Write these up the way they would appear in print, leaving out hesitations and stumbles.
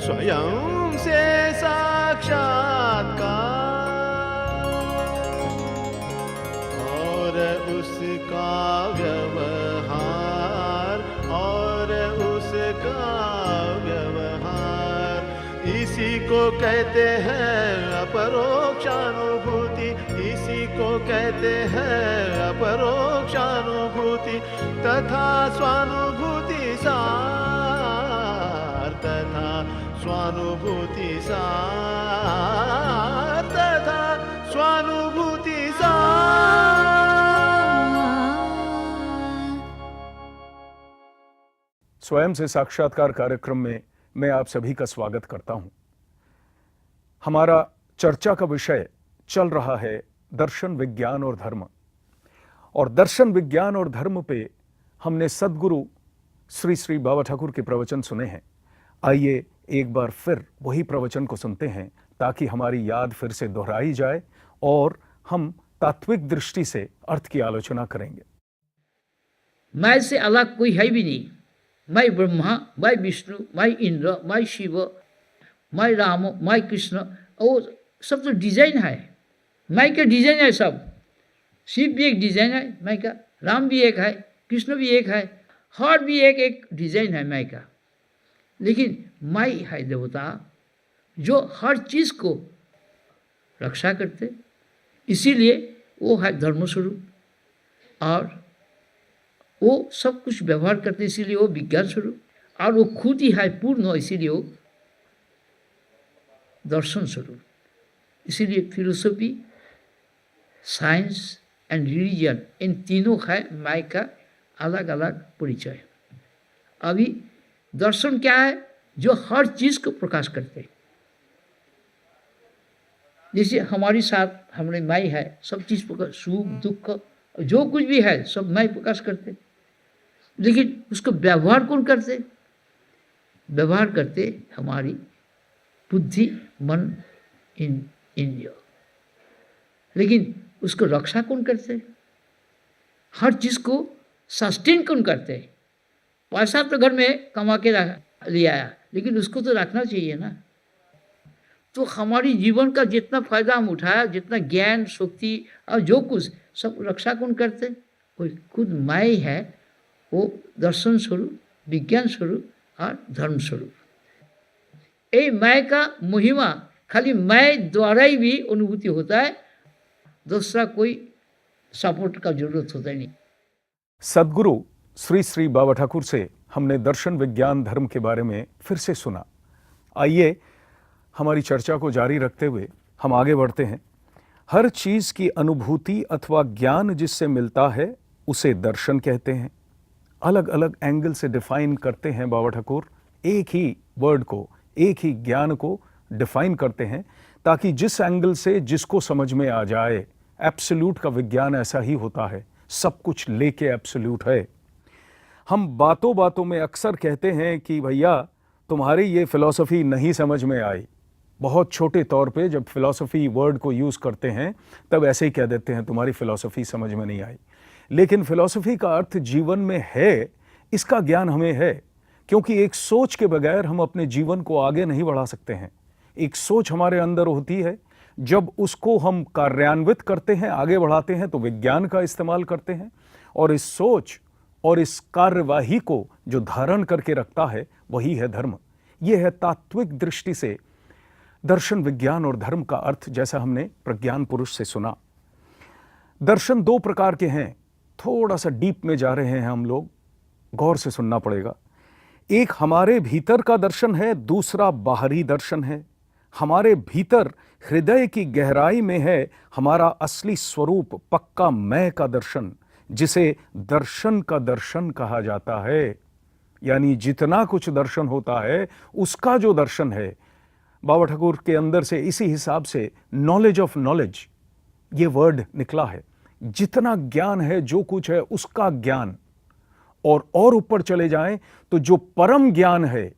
स्वयं से साक्षात्कार और उसका व्यवहार इसी को कहते हैं अपरोक्षानुभूति, इसी को कहते हैं अपरोक्षानुभूति तथा स्वानुभूति सार, तथा स्वानुभूति सार, तथा स्वानुभूति सार। स्वयं से साक्षात्कार कार्यक्रम में मैं आप सभी का स्वागत करता हूं। हमारा चर्चा का विषय चल रहा है दर्शन, विज्ञान और धर्म। और दर्शन, विज्ञान और धर्म पे हमने सद्गुरु श्री श्री बाबा ठाकुर के प्रवचन सुने हैं। आइए एक बार फिर वही प्रवचन को सुनते हैं ताकि हमारी याद फिर से दोहराई जाए और हम तात्विक दृष्टि से अर्थ की आलोचना करेंगे। मैं से अलग कोई है भी नहीं। मैं ब्रह्मा, मैं विष्णु, मैं इंद्र, मैं शिव, मैं राम, मैं कृष्ण, और सब तो डिजाइन है। मैं का डिजाइन है सब। शिव भी एक डिजाइन है मैं का, राम भी एक है, कृष्ण भी एक है, हर भी एक डिजाइन है मैं का। लेकिन मैं है देवता जो हर चीज़ को रक्षा करते, इसीलिए वो है धर्मस्वरूप। और वो सब कुछ व्यवहार करते, इसीलिए वो विज्ञान स्वरूप। और वो खुद ही है पूर्ण, इसीलिए वो दर्शन स्वरूप। इसीलिए फिलोसफी, साइंस एंड रिलीजन, इन तीनों है माय का अलग अलग परिचय। अभी दर्शन क्या है? जो हर चीज़ को प्रकाश करते। जैसे हमारी साथ हमारे माई है, सब चीज़ प्रकाश, सुख दुख जो कुछ भी है सब माई प्रकाश करते। लेकिन उसको व्यवहार कौन करते? व्यवहार करते हमारी बुद्धि, मन, इंद्रिय। लेकिन उसको रक्षा कौन करते? हर चीज़ को सस्टेन कौन करते? पैसा तो घर में कमा के ले आया, लेकिन उसको तो रखना चाहिए ना। तो हमारी जीवन का जितना फायदा हम उठाया, जितना ज्ञान, शक्ति और जो कुछ, सब रक्षा कौन करते? वो खुद माई है। वो दर्शन स्वरूप, विज्ञान स्वरूप और धर्म स्वरूप। ये मैं का महिमा खाली मैं द्वारा ही भी अनुभूति होता है, दूसरा कोई सपोर्ट का जरूरत होता ही नहीं। सद्गुरु श्री श्री बाबा ठाकुर से हमने दर्शन, विज्ञान, धर्म के बारे में फिर से सुना। आइए हमारी चर्चा को जारी रखते हुए हम आगे बढ़ते हैं। हर चीज़ की अनुभूति अथवा ज्ञान जिससे मिलता है उसे दर्शन कहते हैं। अलग अलग एंगल से डिफाइन करते हैं बाबा ठाकुर। एक ही वर्ड को, एक ही ज्ञान को डिफाइन करते हैं ताकि जिस एंगल से जिसको समझ में आ जाए। एब्सोल्यूट का विज्ञान ऐसा ही होता है, सब कुछ लेके एब्सोल्यूट है। हम बातों बातों में अक्सर कहते हैं कि भैया तुम्हारी ये फिलॉसफी नहीं समझ में आई। बहुत छोटे तौर पे जब फिलॉसफी वर्ड को यूज़ करते हैं तब ऐसे ही कह देते हैं तुम्हारी फिलॉसफी समझ में नहीं आई। लेकिन फिलॉसफी का अर्थ जीवन में है, इसका ज्ञान हमें है, क्योंकि एक सोच के बगैर हम अपने जीवन को आगे नहीं बढ़ा सकते हैं। एक सोच हमारे अंदर होती है, जब उसको हम कार्यान्वित करते हैं, आगे बढ़ाते हैं, तो विज्ञान का इस्तेमाल करते हैं। और इस सोच और इस कार्यवाही को जो धारण करके रखता है वही है धर्म। यह है तात्विक दृष्टि से दर्शन, विज्ञान और धर्म का अर्थ, जैसा हमने प्रज्ञान पुरुष से सुना। दर्शन दो प्रकार के हैं। थोड़ा सा डीप में जा रहे हैं हम लोग, गौर से सुनना पड़ेगा। एक हमारे भीतर का दर्शन है, दूसरा बाहरी दर्शन है। हमारे भीतर हृदय की गहराई में है हमारा असली स्वरूप, पक्का मैं का दर्शन, जिसे दर्शन का दर्शन कहा जाता है। यानी जितना कुछ दर्शन होता है उसका जो दर्शन है, बाबा ठाकुर के अंदर से इसी हिसाब से नॉलेज ऑफ नॉलेज ये वर्ड निकला है। जितना ज्ञान है, जो कुछ है उसका ज्ञान। और ऊपर चले जाएं तो जो परम ज्ञान है,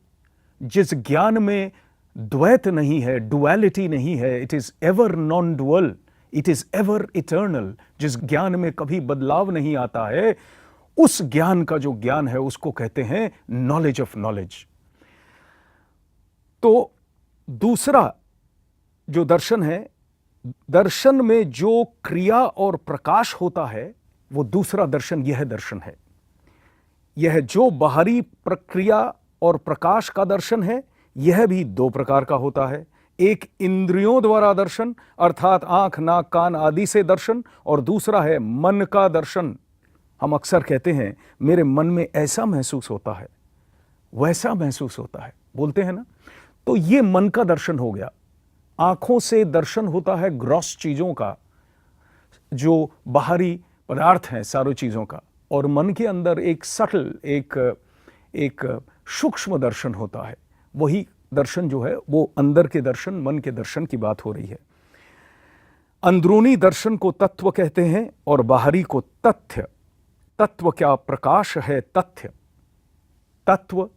जिस ज्ञान में द्वैत नहीं है, डुअलिटी नहीं है, it is ever non dual, it is ever eternal, जिस ज्ञान में कभी बदलाव नहीं आता है, उस ज्ञान का जो ज्ञान है उसको कहते हैं नॉलेज ऑफ नॉलेज। तो दूसरा जो दर्शन है, दर्शन में जो क्रिया और प्रकाश होता है, वो दूसरा दर्शन यह दर्शन है। यह जो बाहरी प्रक्रिया और प्रकाश का दर्शन है, यह भी दो प्रकार का होता है। एक इंद्रियों द्वारा दर्शन अर्थात आंख, नाक, कान आदि से दर्शन, और दूसरा है मन का दर्शन। हम अक्सर कहते हैं मेरे मन में ऐसा महसूस होता है, वैसा महसूस होता है, बोलते हैं ना। तो ये मन का दर्शन हो गया। आंखों से दर्शन होता है ग्रॉस चीजों का, जो बाहरी पदार्थ हैं सारों चीजों का, और मन के अंदर एक सटल, एक सूक्ष्म दर्शन होता है। वही दर्शन जो है वो अंदर के दर्शन, मन के दर्शन की बात हो रही है। अंदरूनी दर्शन को तत्व कहते हैं और बाहरी को तथ्य। तत्व क्या प्रकाश है, तथ्य, तत्व,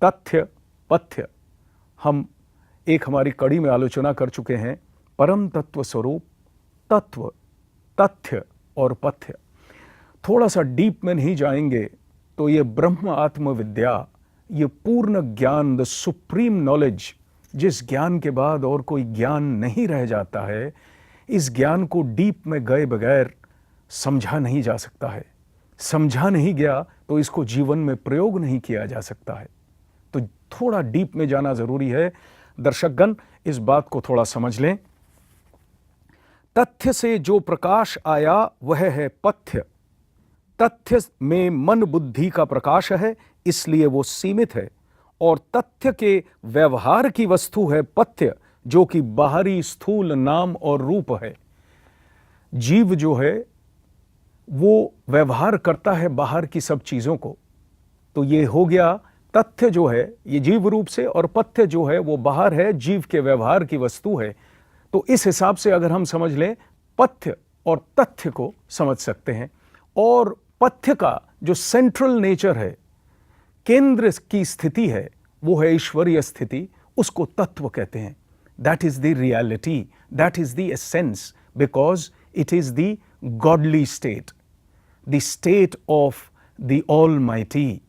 तथ्य, पथ्य। हम एक हमारी कड़ी में आलोचना कर चुके हैं, परम तत्व स्वरूप, तत्व, तथ्य और पथ्य। थोड़ा सा डीप में नहीं जाएंगे तो ये ब्रह्म आत्म विद्या, ये पूर्ण ज्ञान, द सुप्रीम नॉलेज, जिस ज्ञान के बाद और कोई ज्ञान नहीं रह जाता है, इस ज्ञान को डीप में गए बगैर समझा नहीं जा सकता है। समझा नहीं गया तो इसको जीवन में प्रयोग नहीं किया जा सकता है। तो थोड़ा डीप में जाना जरूरी है। दर्शकगण, इस बात को थोड़ा समझ लें। तथ्य से जो प्रकाश आया वह है पथ्य। तथ्य में मन बुद्धि का प्रकाश है, इसलिए वो सीमित है, और तथ्य के व्यवहार की वस्तु है पथ्य, जो कि बाहरी स्थूल नाम और रूप है। जीव जो है वो व्यवहार करता है बाहर की सब चीजों को। तो ये हो गया तथ्य जो है ये जीव रूप से, और पथ्य जो है वो बाहर है, जीव के व्यवहार की वस्तु है। तो इस हिसाब से अगर हम समझ लें, पथ्य और तथ्य को समझ सकते हैं। और पथ्य का जो सेंट्रल नेचर है, केंद्र की स्थिति है, वो है ईश्वरीय स्थिति, उसको तत्व कहते हैं। That is the reality, that is the essence, because it is the godly state, the state of the almighty.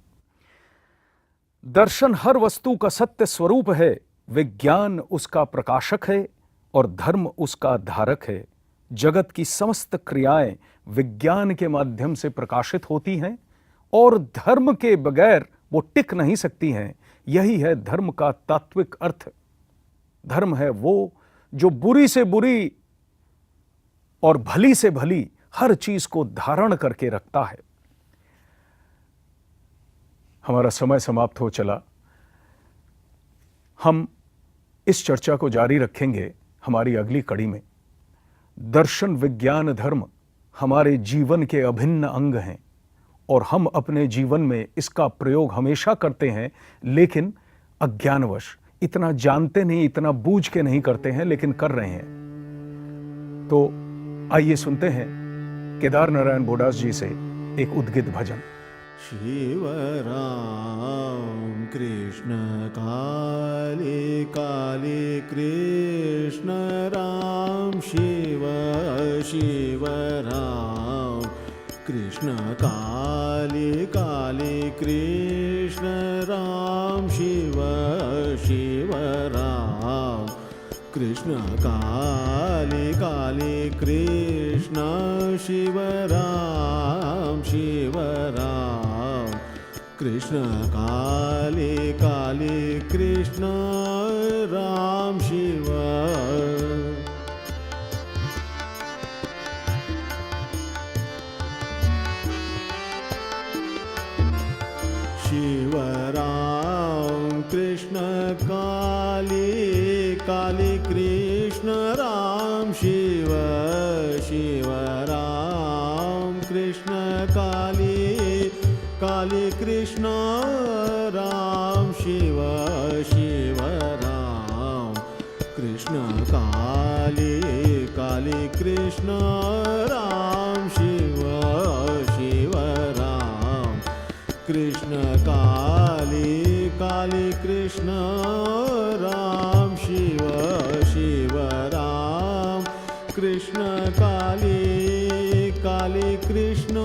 दर्शन हर वस्तु का सत्य स्वरूप है, विज्ञान उसका प्रकाशक है और धर्म उसका धारक है। जगत की समस्त क्रियाएं विज्ञान के माध्यम से प्रकाशित होती हैं और धर्म के बगैर वो टिक नहीं सकती हैं। यही है धर्म का तात्विक अर्थ। धर्म है वो जो बुरी से बुरी और भली से भली हर चीज को धारण करके रखता है। हमारा समय समाप्त हो चला। हम इस चर्चा को जारी रखेंगे हमारी अगली कड़ी में। दर्शन, विज्ञान, धर्म हमारे जीवन के अभिन्न अंग हैं और हम अपने जीवन में इसका प्रयोग हमेशा करते हैं, लेकिन अज्ञानवश, इतना जानते नहीं, इतना बूझ के नहीं करते हैं, लेकिन कर रहे हैं। तो आइए सुनते हैं केदार नारायण बोडास जी से एक उद्गित भजन। शिव राम कृष्ण काले काले कृष्ण राम, शिव शिव राम कृष्ण काले काले कृष्ण राम, शिव शिव राम कृष्ण काले काले कृष्ण, शिव राम शिव राम कृष्ण काले काले कृष्ण राम, शिव शिव राम कृष्ण काले काले कृष्ण राम, शिव शिव राम कृष्ण काले काले कृष्ण राम, शिव शिव राम कृष्ण काले काले कृष्ण राम, शिव शिव राम कृष्ण काले काले कृष्ण राम, शिव शिव राम कृष्ण काले काले कृष्ण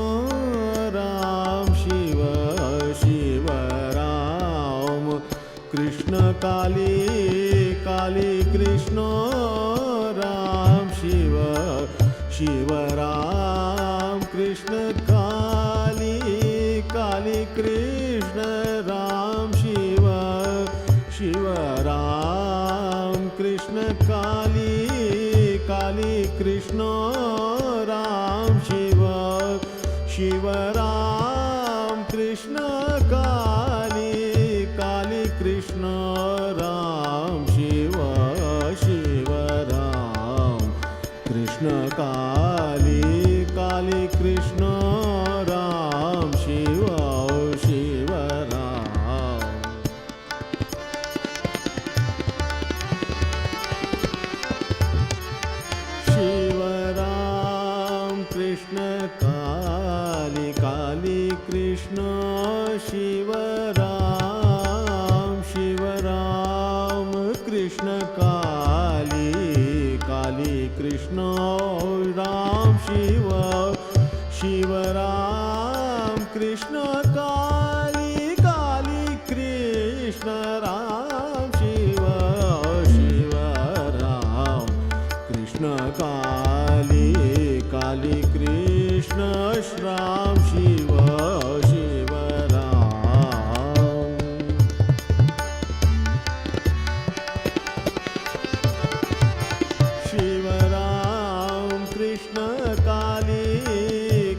राम, शिव शिव राम कृष्ण काली काली कृष्ण राम शिव शिव राम कृष्ण काली काली कृष्ण राम शिव शिव राम कृष्ण काली काली कृष्ण राम शिव शिव राम कृष्ण काली काली कृष्ण राम शिव शिव राम कृष्ण काली काली कृष्ण राम शिव शिव राम शिव राम कृष्ण काली काली कृष्ण शिव राम कृष्ण काली काली कृष्ण राम शिव शिव राम कृष्ण काली काली कृष्ण राम शिव शिव राम कृष्ण काली काली कृष्ण राम शिव शिव राम शिव राम कृष्ण काली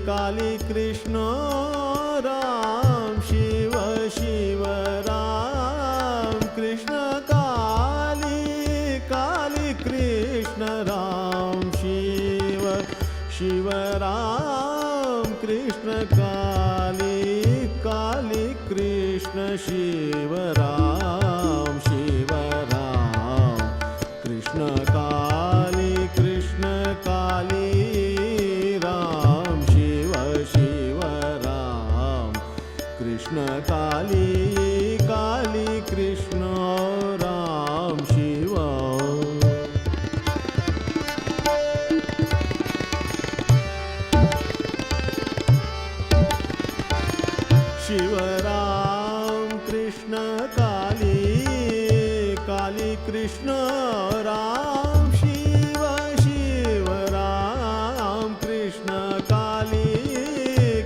काली कृष्ण राम शिव शिव राम कृष्ण काली काली कृष्ण राम शिव शिव राम कृष्ण काली काली कृष्ण शिव राम शिव राम कृष्ण काली कृष्ण काली राम शिव शिव राम कृष्ण काली काली कृष्ण राम शिव शिव राम कृष्ण काली काली कृष्ण राम शिव शिव राम कृष्ण काली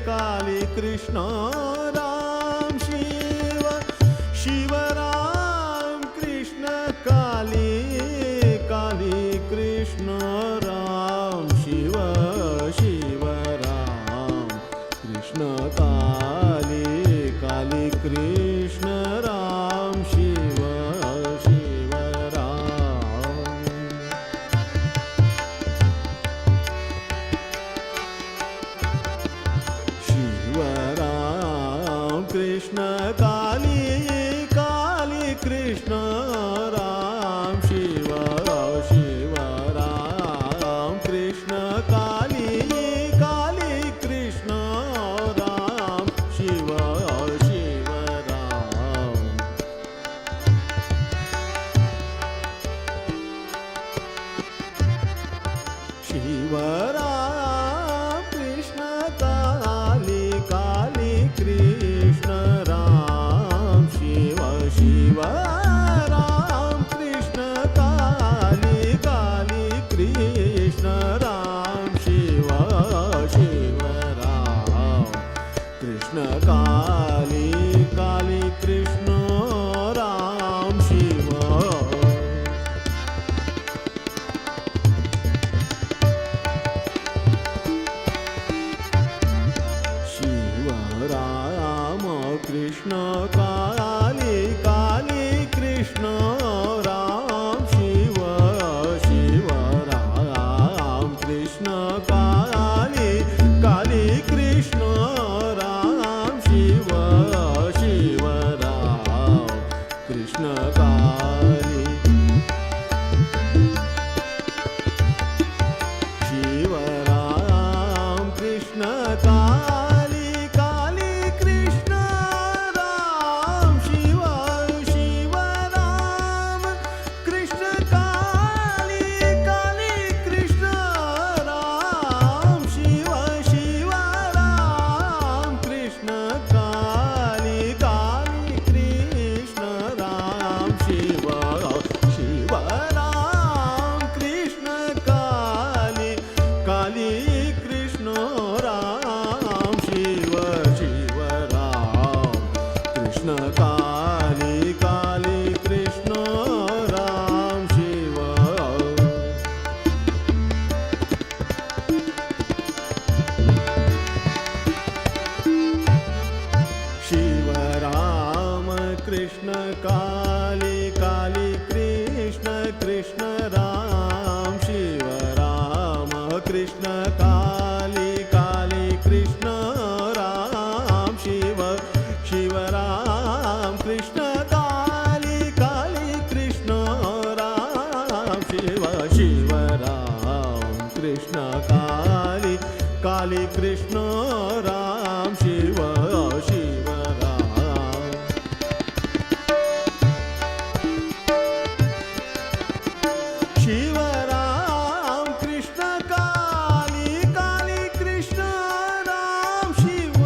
काली कृष्ण राम शिव शिव राम कृष्ण काली काली कृष्ण राम शिव शिव राम कृष्ण काली काली कृष्ण राम शिव शिव राम शिव राम कृष्ण काली काली कृष्ण राम शिव शिव राम कृष्ण काली काली कृष्ण राम शिव शिव राम शिव राम कृष्ण काली काली कृष्ण राम शिव शिव राम कृष्ण काली काली कृष्ण राम शिव शिव राम कृष्ण काली काली कृष्ण राम शिव शिव राम कृष्ण काली काली कृष्ण राम शिव शिव राम कृष्ण काली काली कृष्ण राम शिव शिव राम कृष्ण काली शिव राम कृष्ण काली काली कृष्ण राम शिव शिव राम कृष्ण काली काली कृष्ण राम शिव शिव राम कृष्ण काली काली कृष्ण राम काली काली कृष्ण कृष्ण राम शिव राम कृष्ण काली काली कृष्ण राम शिव शिव राम कृष्ण काली काली कृष्ण राम शिव शिव राम कृष्ण काली काली कृष्ण राम शिव शिव राम शिव राम कृष्ण काली काली कृष्ण राम शिव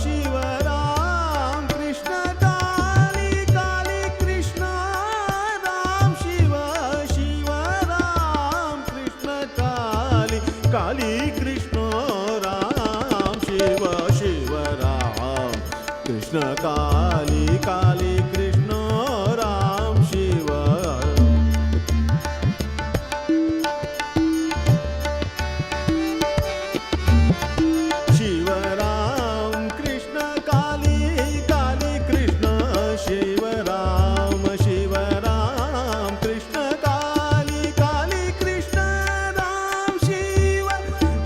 शिव राम कृष्ण काली काली कृष्ण राम शिव शिव राम कृष्ण काली काली कृष्ण राम शिव शिव राम कृष्ण काली काली कृष्ण राम शिव शिव राम कृष्ण काली काली कृष्ण शिव राम कृष्ण काली काली कृष्ण राम शिव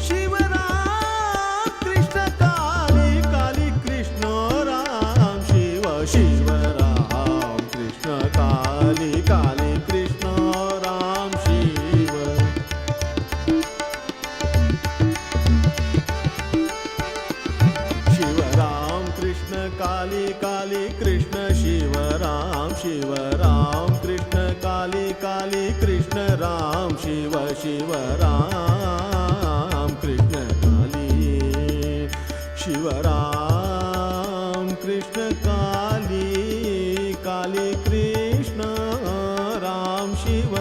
शिव राम कृष्ण काली काली कृष्ण राम शिव शिव राम कृष्ण काली काली कृष्ण राम शिव शिव राम कृष्ण काली काली कृष्ण शिव राम कृष्ण काली काली कृष्ण राम शिव शिव राम कृष्ण काली शिव राम कृष्ण काली काली कृष्ण राम शिव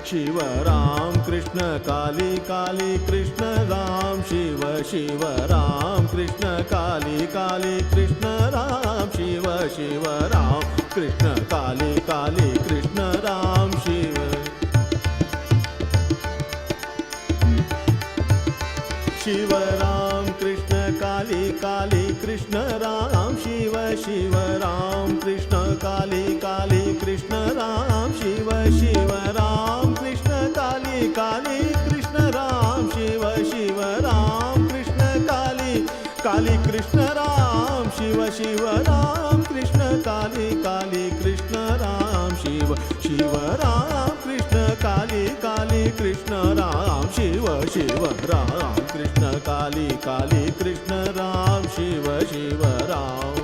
शिव राम कृष्ण काली काली कृष्ण राम शिव शिव राम कृष्ण काली काली कृष्ण राम शिव शिव राम कृष्ण काली काली कृष्ण राम शिव शिव राम कृष्ण काली काली कृष्ण राम शिव शिव राम कृष्ण काली काली कृष्ण राम शिव शिव राम कृष्ण काली काली कृष्ण राम शिव शिव राम कृष्ण काली काली कृष्ण राम शिव शिव राम कृष्ण काली काली कृष्ण राम शिव शिव राम कृष्ण काली काली कृष्ण राम शिव शिव राम कृष्ण काली काली कृष्ण राम शिव शिव राम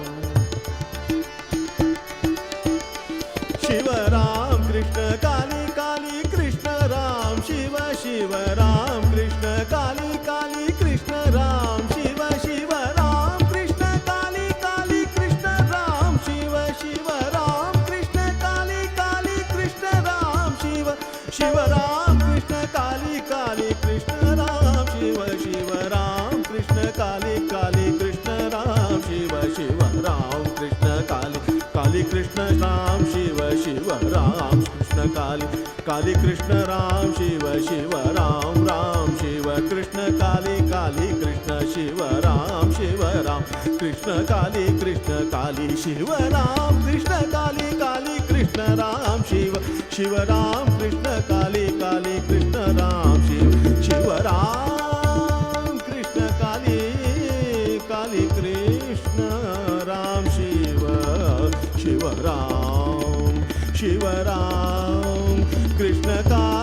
शिव राम कृष्ण काली काली कृष्ण राम शिव शिव राम कृष्ण काली काली कृष्ण राम शिव शिव राम कृष्ण काली काली कृष्ण राम शिव शिव राम कृष्ण काली काली कृष्ण राम शिव शिव राम कृष्ण काली काली कृष्ण राम शिव शिव राम कृष्ण काली काली कृष्ण राम शिव शिव राम कृष्ण काली काली कृष्ण राम शिव शिव राम कृष्ण काली काली कृष्ण राम शिव शिव राम शिव कृष्ण काली काली कृष्ण शिव राम कृष्ण काली शिव राम कृष्ण काली काली कृष्ण राम शिव शिव राम कृष्ण काली काली कृष्ण राम शिव शिव राम कृष्ण काली काली कृष्ण राम शिव शिव राम कृष्ण काली